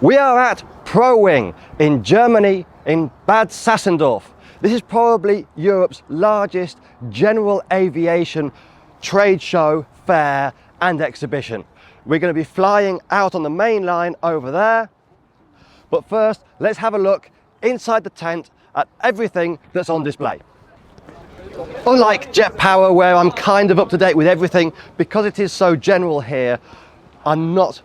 We are at Prowing in Germany, in Bad Sassendorf. This is probably Europe's largest general aviation trade show, fair and exhibition. We're going to be flying out on the main line over there. But first, let's have a look inside the tent at everything that's on display. Unlike Jet Power, where I'm kind of up to date with everything, because it is so general here, I'm not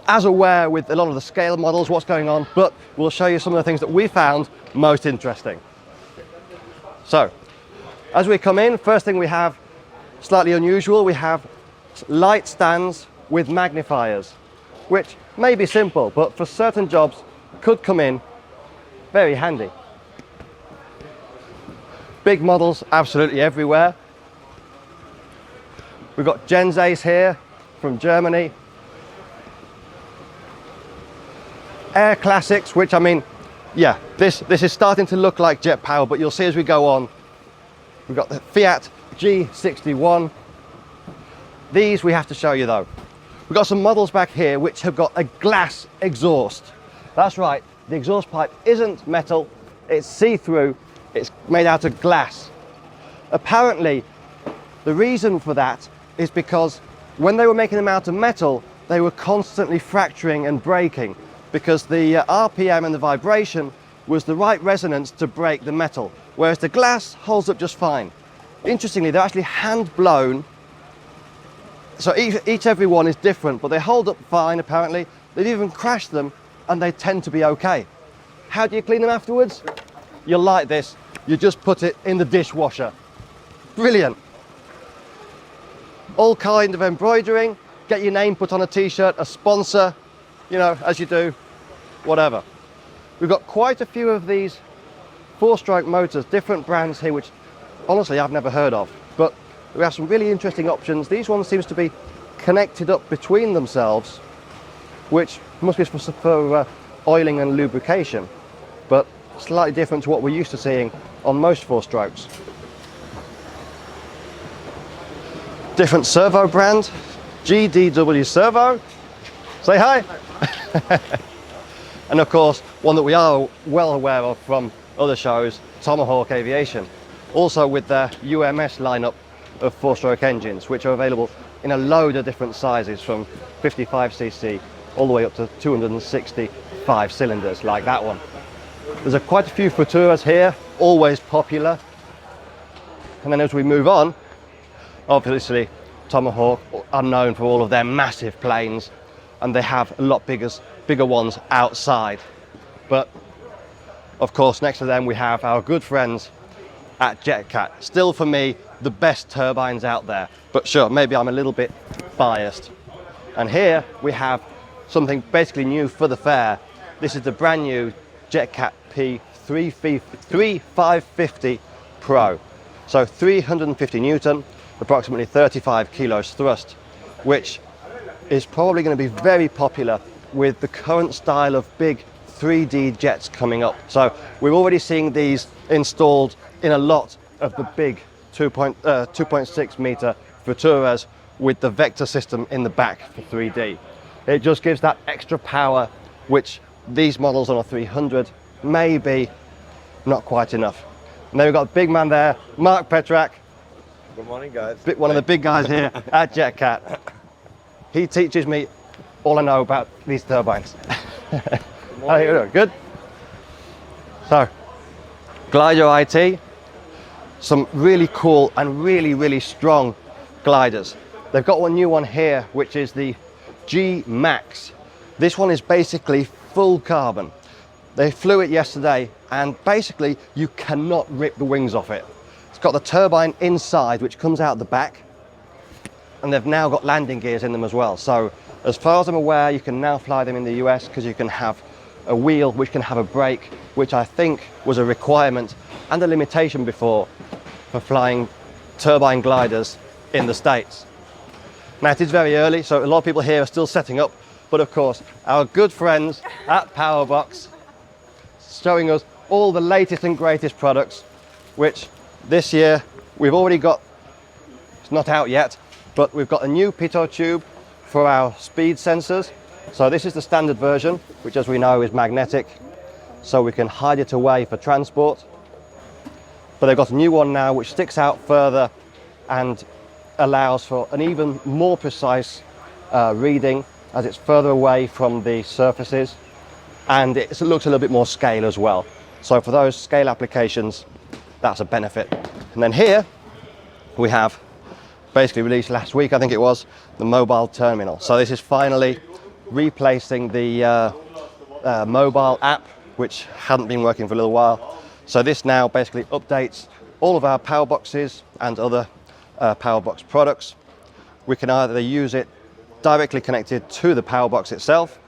as aware with a lot of the scale models, what's going on, but we'll show you some of the things that we found most interesting. So, as we come in, first thing we have, slightly unusual, we have light stands with magnifiers, which may be simple, but for certain jobs could come in very handy. Big models absolutely everywhere. We've got Gensays here from Germany. Air Classics, which I mean, yeah, this is starting to look like Jet Power, but you'll see as we go on, we've got the Fiat G61. These we have to show you though. We've got some models back here which have got a glass exhaust. That's right, the exhaust pipe isn't metal, it's see-through, it's made out of glass. Apparently, the reason for that is because when they were making them out of metal, they were constantly fracturing and breaking, because the RPM and the vibration was the right resonance to break the metal, whereas the glass holds up just fine. Interestingly, they're actually hand blown, so every one is different, but they hold up fine apparently. They've even crashed them and they tend to be okay. How do you clean them afterwards? You'll like this, you just put it in the dishwasher. Brilliant. All kind of embroidering, get your name put on a t-shirt, a sponsor, you know, as you do, whatever. We've got quite a few of these 4-stroke motors, different brands here, which honestly I've never heard of, but we have some really interesting options. These ones seems to be connected up between themselves, which must be for oiling and lubrication, but slightly different to what we're used to seeing on most 4-strokes. Different servo brand, GDW Servo. Say hi. And of course, one that we are well aware of from other shows, Tomahawk Aviation, also with their UMS lineup of 4-stroke engines, which are available in a load of different sizes, from 55cc all the way up to 265 cylinders, like that one. There's quite a few Futuras here, always popular. And then as we move on, obviously Tomahawk are known for all of their massive planes, and they have a lot bigger ones outside. But of course, next to them we have our good friends at JetCat. Still for me, the best turbines out there, but sure, maybe I'm a little bit biased. And here we have something basically new for the fair. This is the brand new JetCat P3550 Pro. So 350 Newton, approximately 35 kilos thrust, which is probably going to be very popular with the current style of big 3D jets coming up. So we're already seeing these installed in a lot of the big 2.6 meter Futuras with the vector system in the back for 3D. It just gives that extra power, which these models on a 300 may be not quite enough. And then we've got a big man there, Mark Petrak. Good morning, guys. One of the big guys here at JetCat. He teaches me all I know about these turbines. How are you doing? Good? So, glider IT, some really cool and really strong gliders. They've got one new one here, which is the G Max. This one is basically full carbon. They flew it yesterday, and basically you cannot rip the wings off it. It's got the turbine inside, which comes out the back, and they've now got landing gears in them as well. So as far as I'm aware, you can now fly them in the US, because you can have a wheel which can have a brake, which I think was a requirement and a limitation before for flying turbine gliders in the States. Now it is very early, so a lot of people here are still setting up, but of course our good friends at PowerBox showing us all the latest and greatest products, which this year we've already got. It's not out yet, but we've got a new pitot tube for our speed sensors. So this is the standard version, which as we know is magnetic, so we can hide it away for transport. But they've got a new one now which sticks out further and allows for an even more precise reading as it's further away from the surfaces, and it looks a little bit more scale as well. So for those scale applications, that's a benefit. And then here we have, basically released last week I think it was, the mobile terminal. So this is finally replacing the mobile app which hadn't been working for a little while. So this now basically updates all of our PowerBoxes and other PowerBox products. We can either use it directly connected to the PowerBox itself,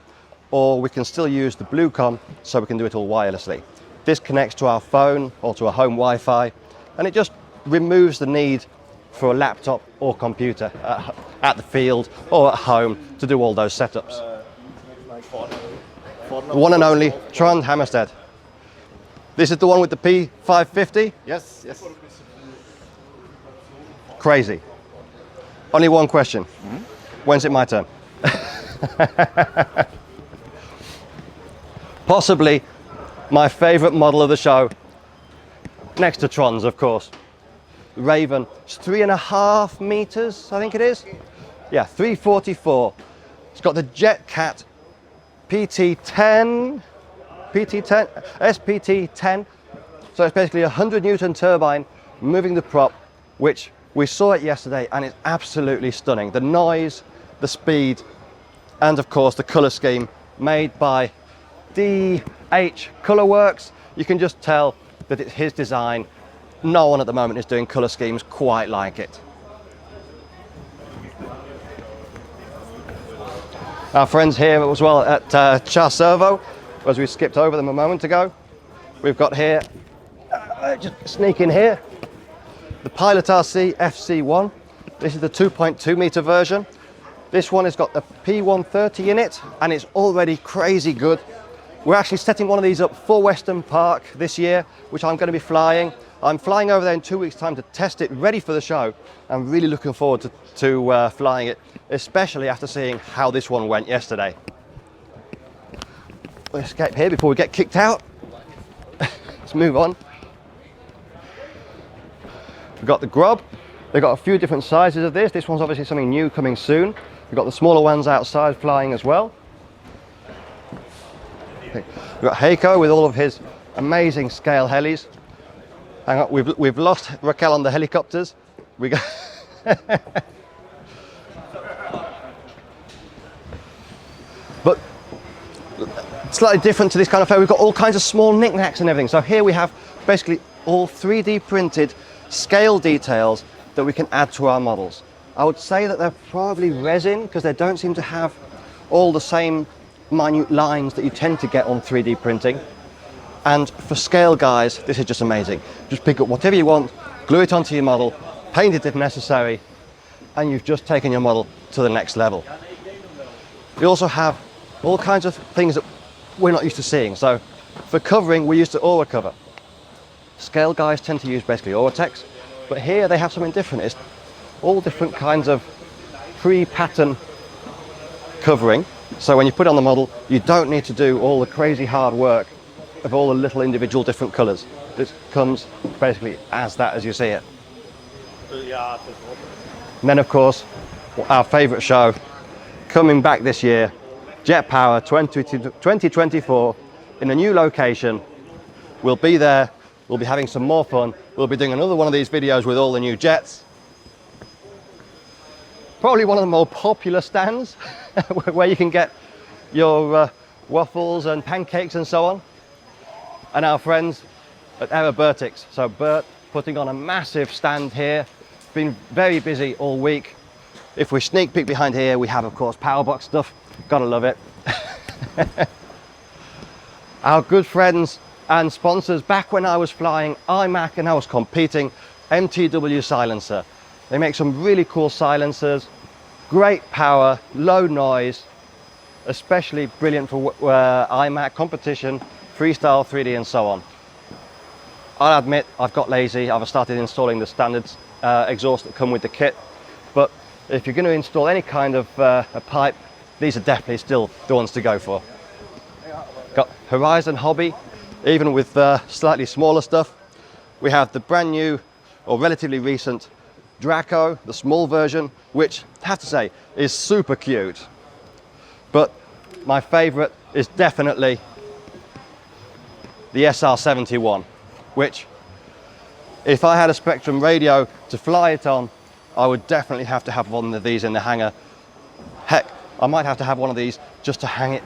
or we can still use the Bluecom, so we can do it all wirelessly. This connects to our phone or to a home Wi-Fi, and it just removes the need for a laptop or computer at the field or at home to do all those setups. The one and only Trond Hammerstedt. This is the one with the P550? Yes, yes. Crazy. Only one question. When's it my turn? Possibly my favorite model of the show, next to Tron's of course. Raven, it's 3.5 meters, I think it is. Yeah, 344. It's got the JetCat PT10, SPT10. So it's basically a 100 Newton turbine moving the prop, which we saw it yesterday, and it's absolutely stunning. The noise, the speed, and of course the color scheme made by DH Colorworks. You can just tell that it's his design. No one at the moment is doing color schemes quite like it. Our friends here as well at Char Servo, as we skipped over them a moment ago. We've got here, just sneak in here, the Pilot RC FC1. This is the 2.2 meter version. This one has got the P130 in it, and it's already crazy good. We're actually setting one of these up for Western Park this year, which I'm going to be flying. I'm flying over there in 2 weeks' time to test it, ready for the show. I'm really looking forward to flying it, especially after seeing how this one went yesterday. We'll escape here before we get kicked out. Let's move on. We've got the Grob. They've got a few different sizes of this. This one's obviously something new coming soon. We've got the smaller ones outside flying as well. Okay. We've got Heiko with all of his amazing scale helis. Hang on, we've lost Raquel on the helicopters. We go. But slightly different to this kind of fair, we've got all kinds of small knickknacks and everything. So here we have basically all 3D printed scale details that we can add to our models. I would say that they're probably resin, because they don't seem to have all the same minute lines that you tend to get on 3D printing. And for scale guys, this is just amazing. Just pick up whatever you want, glue it onto your model, paint it if necessary, and you've just taken your model to the next level. We also have all kinds of things that we're not used to seeing. So for covering, we're used to Aura cover. Scale guys tend to use basically Auratex, but here they have something different. It's all different kinds of pre-pattern covering. So when you put it on the model, you don't need to do all the crazy hard work of all the little individual different colors. This comes basically as that as you see it. And then of course, our favorite show coming back this year, Jet Power 2024 in a new location. We'll be there, we'll be having some more fun. We'll be doing another one of these videos with all the new jets. Probably one of the more popular stands where you can get your waffles and pancakes and so on. And our friends at Aerobertics. So Bert putting on a massive stand here. Been very busy all week. If we sneak peek behind here, we have of course PowerBox stuff. Gotta love it. Our good friends and sponsors back when I was flying iMac and I was competing, MTW Silencer. They make some really cool silencers, great power, low noise, especially brilliant for iMac competition, freestyle 3D and so on. I'll admit I've got lazy. I've started installing the standard exhaust that come with the kit, but if you're going to install any kind of a pipe these are definitely still the ones to go for. Got Horizon Hobby, even with slightly smaller stuff. We have the brand new, or relatively recent, Draco, the small version, which I have to say is super cute. But my favorite is definitely the SR-71, which if I had a Spectrum radio to fly it on, I would definitely have to have one of these in the hangar. Heck, I might have to have one of these just to hang it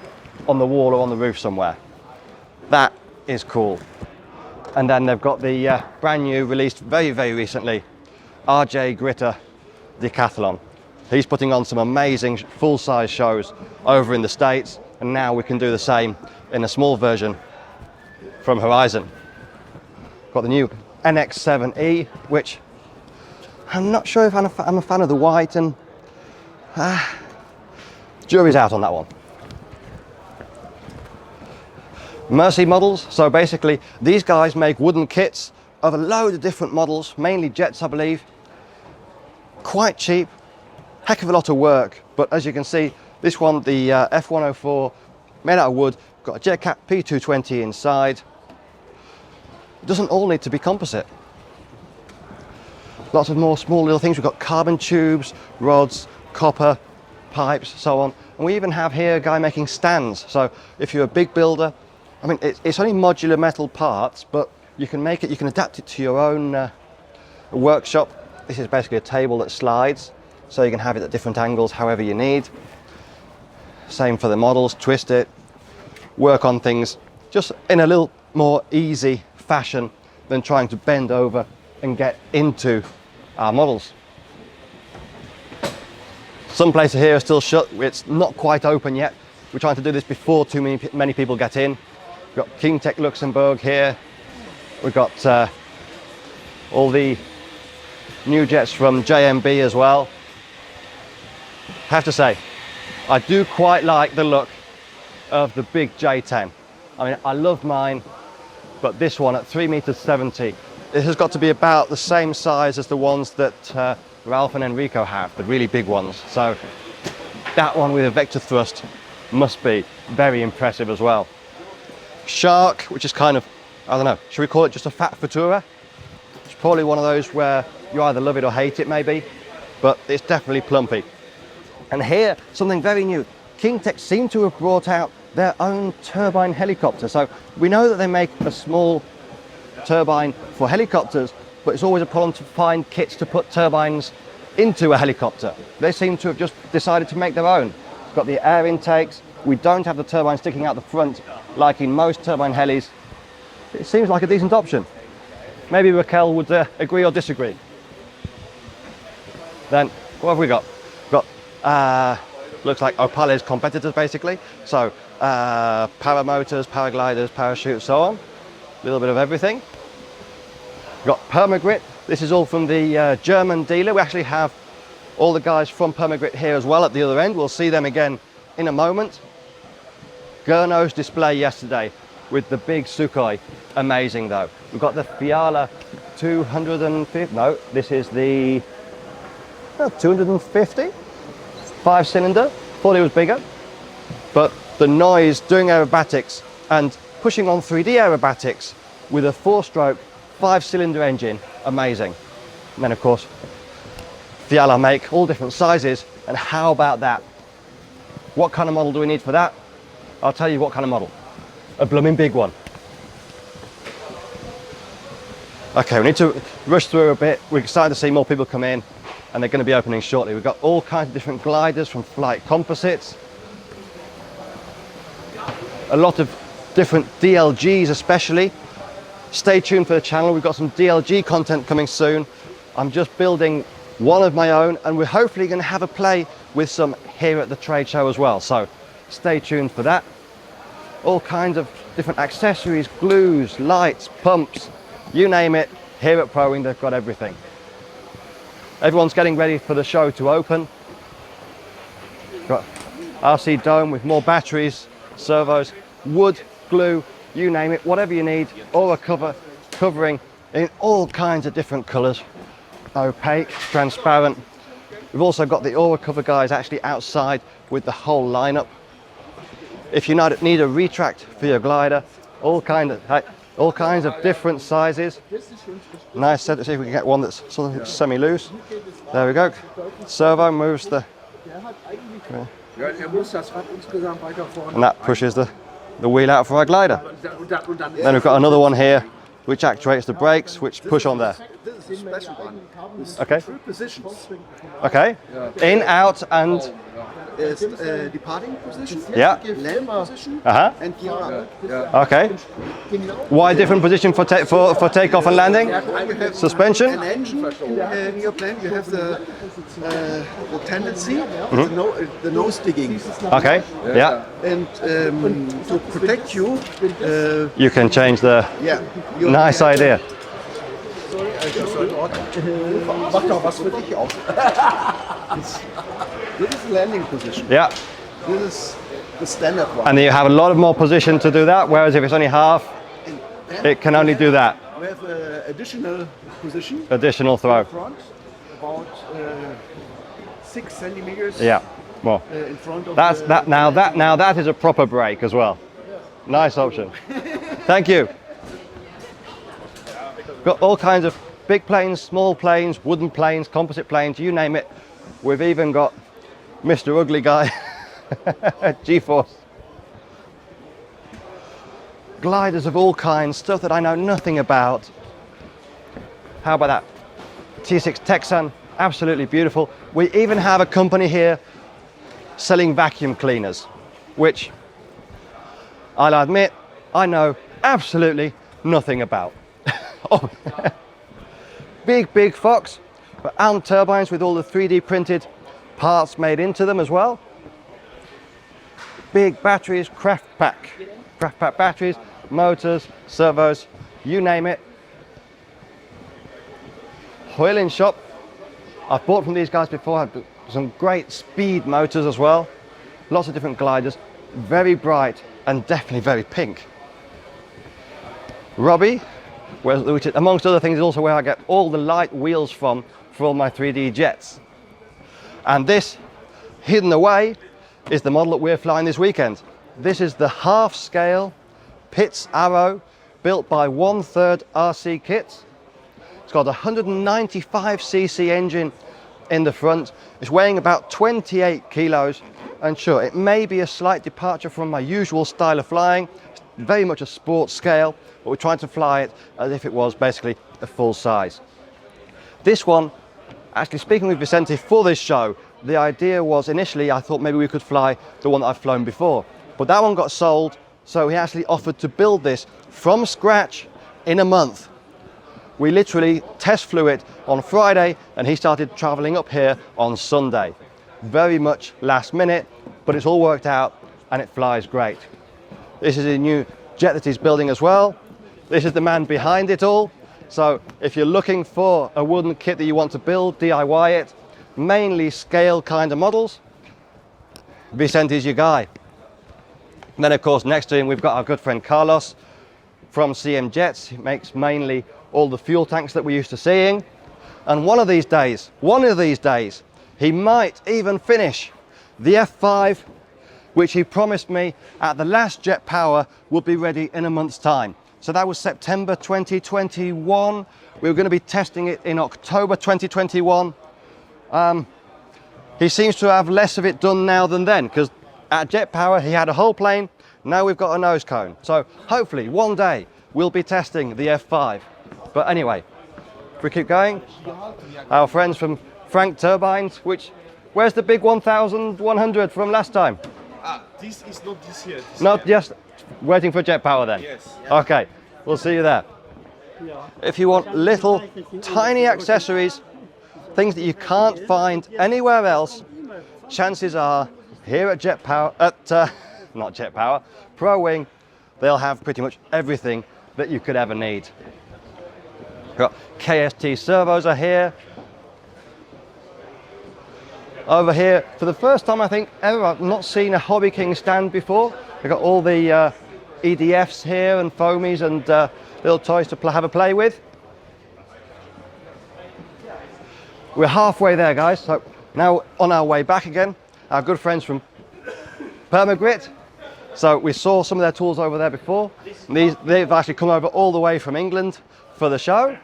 on the wall or on the roof somewhere. That is cool. And then they've got the brand new, released very, very recently, RJ Gritter Decathlon. He's putting on some amazing full-size shows over in the States, and now we can do the same in a small version from Horizon. Got the new NX7E, which I'm not sure if I'm a fan of the white, and jury's out on that one. Mercy models, so basically these guys make wooden kits of a load of different models, mainly jets I believe. Quite cheap, heck of a lot of work, but as you can see, this one, the F104, made out of wood, got a JetCat P220 inside. It doesn't all need to be composite. Lots of more small little things. We've got carbon tubes, rods, copper, pipes, so on. And we even have here a guy making stands. So if you're a big builder, I mean, it's only modular metal parts, but you can make it, you can adapt it to your own workshop. This is basically a table that slides, so you can have it at different angles, however you need. Same for the models, twist it, work on things just in a little more easy fashion than trying to bend over and get into our models. Some places here are still shut, it's not quite open yet. We're trying to do this before too many people get in. We've got KingTech Luxembourg here. We've got all the new jets from JMB as well. Have to say, I do quite like the look of the big J10. I mean, I love mine, but this one at 3.70 meters, it has got to be about the same size as the ones that Ralph and Enrico have, the really big ones. So that one with a vector thrust must be very impressive as well. Shark, which is kind of, I don't know, should we call it just a fat Futura? It's probably one of those where you either love it or hate it maybe, but it's definitely plumpy. And here, something very new. KingTech seem to have brought out their own turbine helicopter. So we know that they make a small turbine for helicopters, but it's always a problem to find kits to put turbines into a helicopter. They seem to have just decided to make their own. It's got the air intakes. We don't have the turbine sticking out the front like in most turbine helis. It seems like a decent option. Maybe Raquel would agree or disagree. Then what have we got? We've got looks like Opale's competitors basically. So paramotors, paragliders, parachutes, so on. A little bit of everything. We've got Permagrit. This is all from the German dealer. We actually have all the guys from Permagrit here as well at the other end. We'll see them again in a moment. Gurno's display yesterday with the big Sukhoi. Amazing though. We've got the Fiala 250. No, this is the 250. 5-cylinder. Thought it was bigger. But the noise doing aerobatics and pushing on 3D aerobatics with a 4-stroke 5-cylinder engine. Amazing. And then of course, Fiala make all different sizes. And how about that? What kind of model do we need for that? I'll tell you what kind of model. A blooming big one. Okay, we need to rush through a bit. We're starting to see more people come in and they're going to be opening shortly. We've got all kinds of different gliders from Flight Composites. A lot of different DLGs especially. Stay tuned for the channel. We've got some DLG content coming soon. I'm just building one of my own and we're hopefully going to have a play with some here at the trade show as well. So stay tuned for that. All kinds of different accessories, glues, lights, pumps, you name it. Here at Prowing, they've got everything. Everyone's getting ready for the show to open. Got RC dome with more batteries, servos, wood, glue, you name it, whatever you need, or a covering in all kinds of different colors. Opaque, transparent, We've also got the aura cover guys actually outside with the whole lineup. If you need a retract for your glider, all kinds of different sizes. Nice set. Let's see if we can get one that's sort of semi-loose. There we go. Servo moves the, and that pushes the wheel out for our glider. Then we've got another one here which actuates the brakes, which push on there. This is a special one. Okay. 3 positions. Okay. In, out, and Is departing position. yeah. Land position. And gear up. Okay. Why different position for takeoff and landing? You have Suspension. an engine in your plane. You have the tendency, the nose digging. Okay. Yeah. And to protect you, You can change the. yeah. Nice idea. Mach doch was für dich auch. This is landing position. Yeah. This is the standard one. And then you have a lot of more position to do that. Whereas if it's only half, it can only do that. We have additional position. Additional throw. Front, about 6 centimeters. Yeah. Well, In front of that's the, that. Now that is a proper brake as well. Nice option. Thank you. Got all kinds of big planes, small planes, wooden planes, composite planes, you name it. We've even got Mr. Ugly Guy, G-Force. Gliders of all kinds, stuff that I know nothing about. How about that? T6 Texan, absolutely beautiful. We even have a company here selling vacuum cleaners, which I'll admit I know absolutely nothing about. Oh. Big Fox, but Alm turbines with all the 3D printed parts made into them as well. Big batteries, craft pack batteries, motors, servos, you name it. Hoiling shop. I've bought from these guys before. I've got some great speed motors as well. Lots of different gliders, very bright and definitely very pink. Robbie, which amongst other things is also where I get all the light wheels from for all my 3D jets. And this, hidden away, is the model that we're flying this weekend. This is the half-scale Pitts Arrow, built by 1/3 RC Kits. It's got a 195cc engine in the front. It's weighing about 28 kilos. And sure, it may be a slight departure from my usual style of flying. It's very much a sports scale, but we're trying to fly it as if it was basically a full size. This one, actually speaking with Vicente for this show, the idea was initially I thought maybe we could fly the one that I've flown before, but that one got sold, so he actually offered to build this from scratch in a month. We literally test flew it on Friday and he started traveling up here on Sunday. Very much last minute, but it's all worked out and it flies great. This is a new jet that he's building as well. This is the man behind it all. So if you're looking for a wooden kit that you want to build, DIY it, mainly scale kind of models, Vicente's your guy. And then of course next to him we've got our good friend Carlos from CM Jets. He makes mainly all the fuel tanks that we're used to seeing. And one of these days, he might even finish the F5, which he promised me at the last Jet Power would be ready in a month's time. So that was September 2021. We were going to be testing it in October 2021. He seems to have less of it done now than then, because at Jet Power he had a whole plane, now we've got a nose cone. So hopefully one day we'll be testing the F5. But anyway, if we keep going, our friends from Frank Turbines, where's the big 1100 from last time? This is not this year. Not just waiting for Jet Power then? Yes. Okay, we'll see you there. If you want little tiny accessories, things that you can't find anywhere else, chances are here at Jet Power, not Jet Power, Prowing, they'll have pretty much everything that you could ever need. Got KST servos are here. Over here, for the first time I think ever, I've not seen a Hobby King stand before. They've got all the EDFs here and foamies and little toys to have a play with. We're halfway there, guys, so Now on our way back again, our good friends from Permagrit. So we saw some of their tools over there before. They've actually come over all the way from England for the show.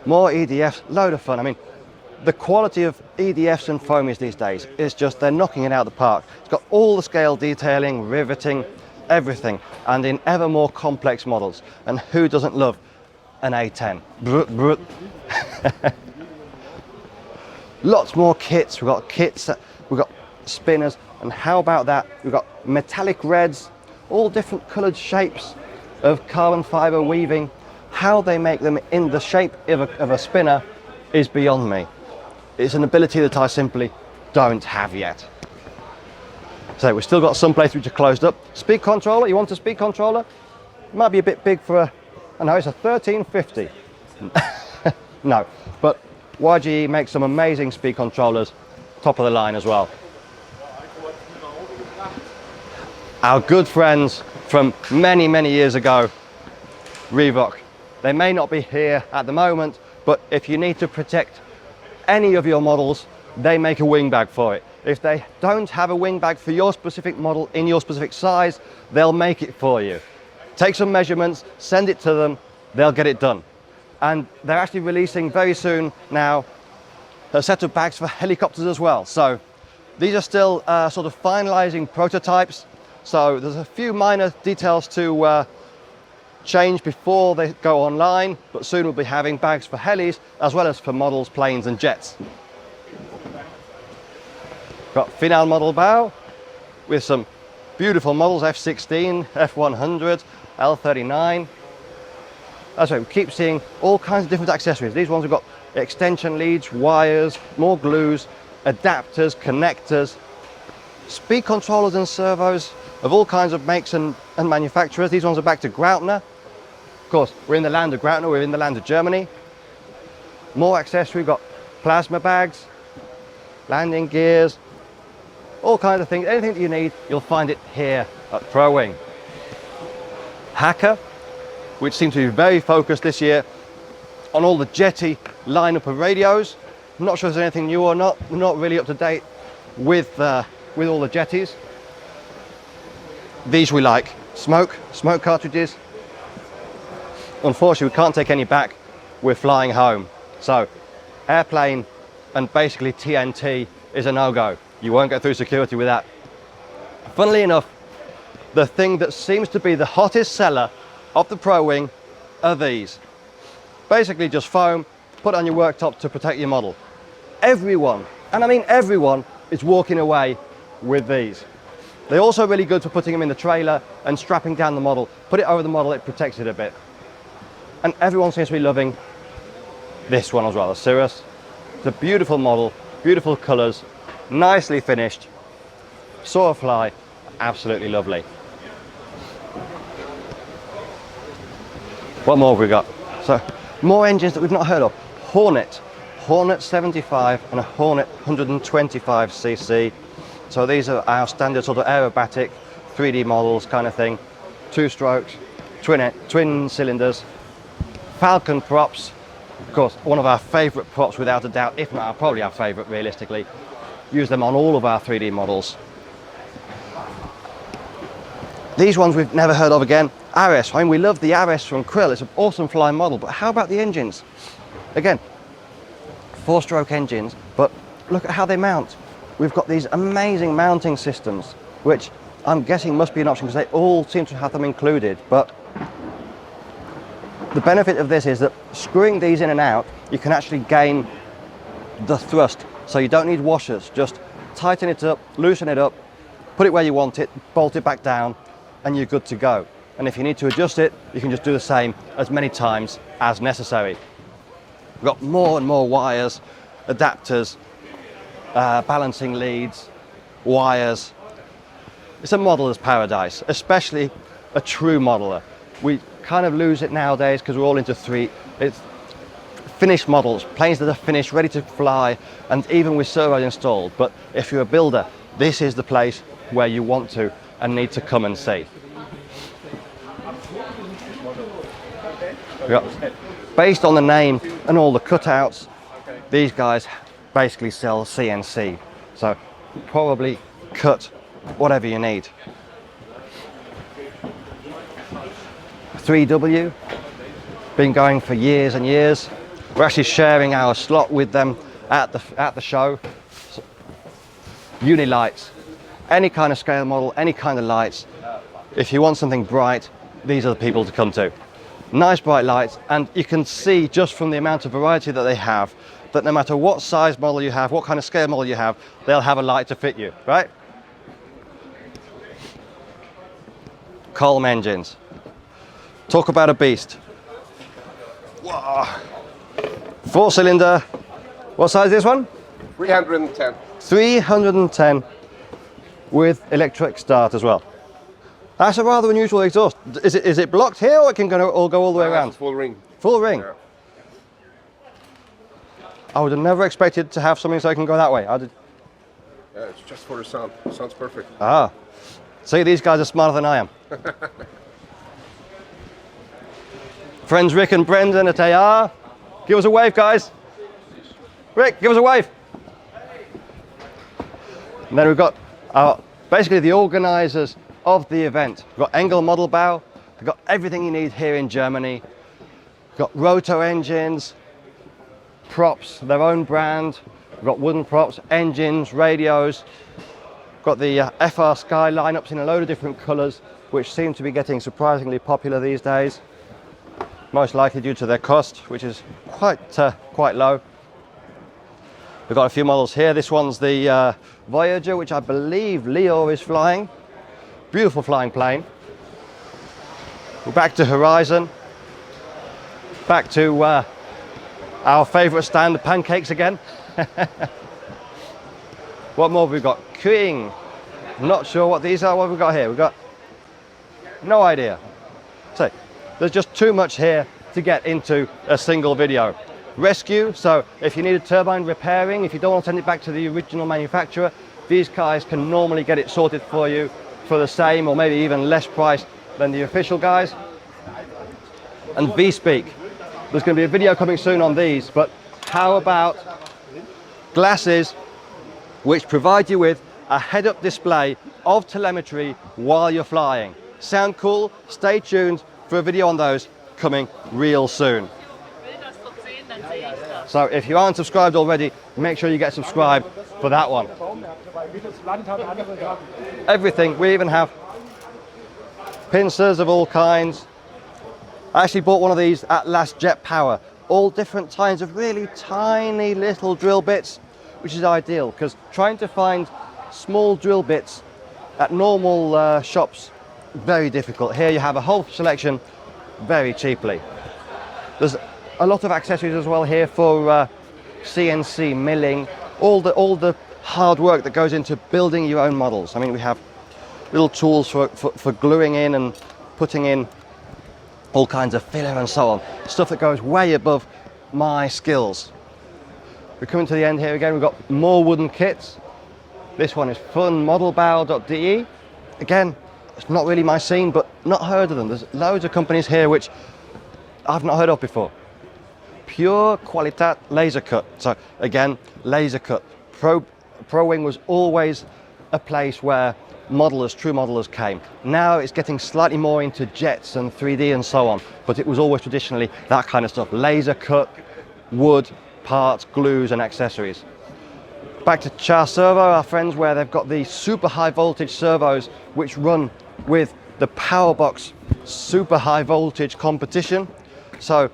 More EDFs, load of fun. I mean, the quality of EDFs and foamies these days is just, they're knocking it out of the park. It's got all the scale detailing, riveting, everything, and in ever more complex models. And who doesn't love an A10? Brut, brut. Lots more kits. We've got kits, we've got spinners, and how about that? We've got metallic reds, all different coloured shapes of carbon fibre weaving. How they make them in the shape of a spinner is beyond me. It's an ability that I simply don't have yet. So we've still got some places which are closed up. Speed controller, you want a speed controller? It might be a bit big for a, I know it's a 1350. No, but YGE makes some amazing speed controllers, top of the line as well. Our good friends from many, many years ago, Reebok. They may not be here at the moment, but if you need to protect any of your models, they make a wing bag for it. If they don't have a wing bag for your specific model in your specific size, they'll make it for you. Take some measurements, send it to them, they'll get it done. And they're actually releasing very soon now a set of bags for helicopters as well. So these are still sort of finalizing prototypes. So there's a few minor details to change before they go online, but soon we'll be having bags for helis as well as for models, planes and jets. Got final model bow with some beautiful models, F16, F100, L39. That's right, we keep seeing all kinds of different accessories. These ones have got extension leads, wires, more glues, adapters, connectors, speed controllers and servos of all kinds of makes and manufacturers. These ones are back to Grautner. Of course, we're in the land of Grautner, we're in the land of Germany. More accessory, we've got plasma bags, landing gears, all kinds of things. Anything that you need, you'll find it here at Prowing. Hacker, which seems to be very focused this year on all the Jetty lineup of radios. I'm not sure if there's anything new or not. We're not really up to date with all the Jetties. These we like. Smoke cartridges. Unfortunately, we can't take any back. We're flying home. So airplane and basically TNT is a no-go. You won't get through security with that. Funnily enough, the thing that seems to be the hottest seller of the Prowing are these. Basically just foam, put on your worktop to protect your model. Everyone, and I mean everyone, is walking away with these. They're also really good for putting them in the trailer and strapping down the model. Put it over the model, it protects it a bit. And everyone seems to be loving this one as well, the Cirrus. It's a beautiful model, beautiful colours, nicely finished. Saw a fly, absolutely lovely. What more have we got? So, more engines that we've not heard of. Hornet 75 and a Hornet 125cc. So these are our standard sort of aerobatic 3D models kind of thing. 2 strokes, twin cylinders. Falcon props, of course, one of our favourite props without a doubt, if not probably our favourite realistically. Use them on all of our 3D models. These ones we've never heard of again. Ares, I mean, we love the Ares from Krill. It's an awesome flying model, but how about the engines? Again, 4-stroke engines, but look at how they mount. We've got these amazing mounting systems, which I'm guessing must be an option because they all seem to have them included. But the benefit of this is that screwing these in and out, you can actually gain the thrust. So you don't need washers, just tighten it up, loosen it up, put it where you want it, bolt it back down, and you're good to go. And if you need to adjust it, you can just do the same as many times as necessary. We've got more and more wires, adapters, balancing leads, wires. It's a modeler's paradise, especially a true modeler. We kind of lose it nowadays because we're all into it's finished models, planes that are finished, ready to fly, and even with servos installed. But if you're a builder, this is the place where you want to and need to come and see. Based on the name and all the cutouts, these guys basically sell CNC. So probably cut whatever you need. 3W, been going for years and years. We're actually sharing our slot with them at the show. So, uni lights, any kind of scale model, any kind of lights. If you want something bright, these are the people to come to. Nice bright lights, and you can see just from the amount of variety that they have that no matter what size model you have, what kind of scale model you have, they'll have a light to fit you, right? Colm engines. Talk about a beast. Wow. 4-cylinder. What size is this one? 310. 310 with electric start as well. That's a rather unusual exhaust. Is it blocked here, or it can go all the way around? Full ring. Full ring. Yeah. I would have never expected to have something so I can go that way. Yeah, it's just for the sound. It sounds perfect. Ah. See, these guys are smarter than I am. Friends Rick and Brendan at AR. Give us a wave, guys. Rick, give us a wave. And then we've got basically the organisers of the event. We've got Engel Model Bau. We've got everything you need here in Germany. We've got rotor engines, props, their own brand. We've got wooden props, engines, radios. We've got the FR Sky lineups in a load of different colours, which seem to be getting surprisingly popular these days. Most likely due to their cost, which is quite low. We've got a few models here. This one's the Voyager, which I believe Leo is flying. Beautiful flying plane. We're back to Horizon. Back to our favourite stand, the pancakes again. What more have we got? King. Not sure what these are. What have we got here? We've got no idea. So there's just too much here to get into a single video. Rescue, so if you need a turbine repairing, if you don't want to send it back to the original manufacturer, these guys can normally get it sorted for you for the same or maybe even less price than the official guys. And V-Speak, there's going to be a video coming soon on these, but how about glasses which provide you with a head-up display of telemetry while you're flying? Sound cool? Stay tuned for a video on those coming real soon. So if you aren't subscribed already, make sure you get subscribed for that one. Everything, we even have pincers of all kinds. I actually bought one of these at last Jet Power. All different kinds of really tiny little drill bits, which is ideal because trying to find small drill bits at normal shops, very difficult. Here you have a whole selection very cheaply. There's a lot of accessories as well here for CNC milling, all the hard work that goes into building your own models. I mean, we have little tools for gluing in and putting in all kinds of filler and so on. Stuff that goes way above my skills. We're coming to the end here again. We've got more wooden kits. This one is funmodelbau.de. Again, it's not really my scene, but not heard of them. There's loads of companies here which I've not heard of before. Pure Qualitat laser cut. So again, laser cut. Prowing was always a place where modelers, true modelers came. Now it's getting slightly more into jets and 3D and so on, but it was always traditionally that kind of stuff. Laser cut, wood, parts, glues and accessories. Back to Char Servo, our friends, where they've got the super high voltage servos which run with the PowerBox super high voltage competition. So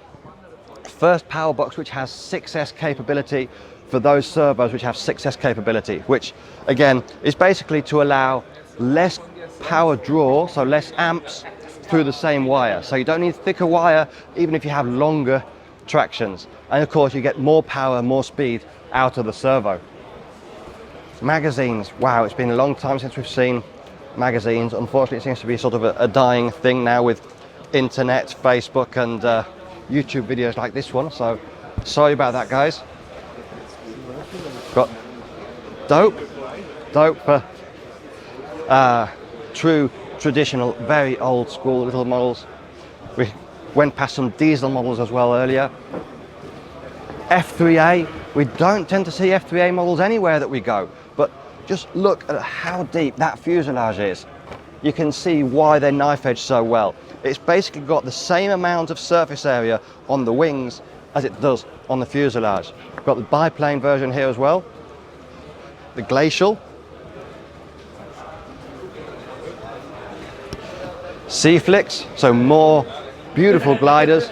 first PowerBox which has 6S capability for those servos which have 6S capability, which again is basically to allow less power draw, so less amps through the same wire. So you don't need thicker wire even if you have longer tractions. And of course you get more power, more speed out of the servo. Magazines, wow, it's been a long time since we've seen magazines. Unfortunately, it seems to be sort of a dying thing now with internet, Facebook and YouTube videos like this one. So sorry about that, guys. Got dope for true, traditional, very old school little models. We went past some diesel models as well earlier. F3A. We don't tend to see F3A models anywhere that we go, but just look at how deep that fuselage is. You can see why they're knife edged so well. It's basically got the same amount of surface area on the wings as it does on the fuselage. We've got the biplane version here as well, the glacial, C-flicks, so more beautiful gliders.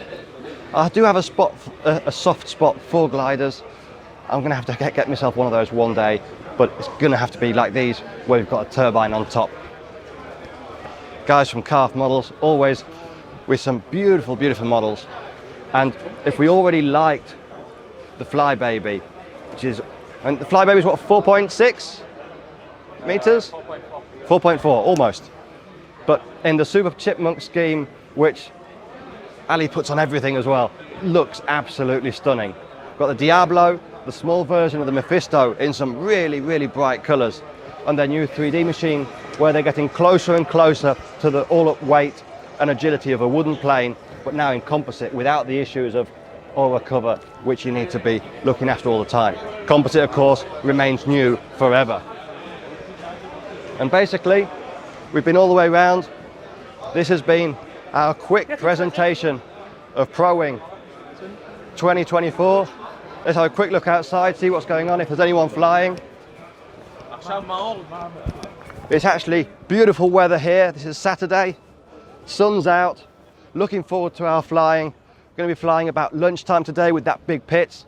I do have a soft spot for gliders. I'm going to have to get myself one of those one day, but it's going to have to be like these, where we've got a turbine on top. Guys from Calf Models, always with some beautiful, beautiful models. And if we already liked the Flybaby, which is, and the Flybaby is what, 4.6 meters? 4.4, almost. But in the Super Chipmunk scheme, which Ali puts on everything as well, looks absolutely stunning. Got the Diablo, the small version of the Mephisto in some really, really bright colours, and their new 3D machine, where they're getting closer and closer to the all-up weight and agility of a wooden plane, but now in composite without the issues of aura cover, which you need to be looking after all the time. Composite, of course, remains new forever. And basically, we've been all the way around. This has been our quick presentation of Prowing 2024. Let's have a quick look outside, see what's going on, if there's anyone flying. It's actually beautiful weather here. This is Saturday, sun's out, looking forward to our flying. We're going to be flying about lunchtime today with that big pit.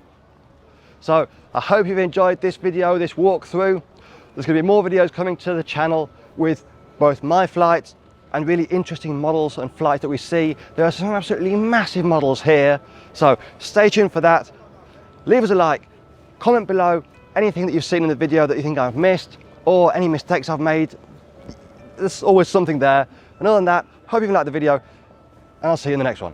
So I hope you've enjoyed this video, this walkthrough. There's going to be more videos coming to the channel with both my flights and really interesting models and flights that we see. There are some absolutely massive models here, so stay tuned for that. Leave us a like, comment below anything that you've seen in the video that you think I've missed, or any mistakes I've made. There's always something there. And other than that, hope you've liked the video, and I'll see you in the next one.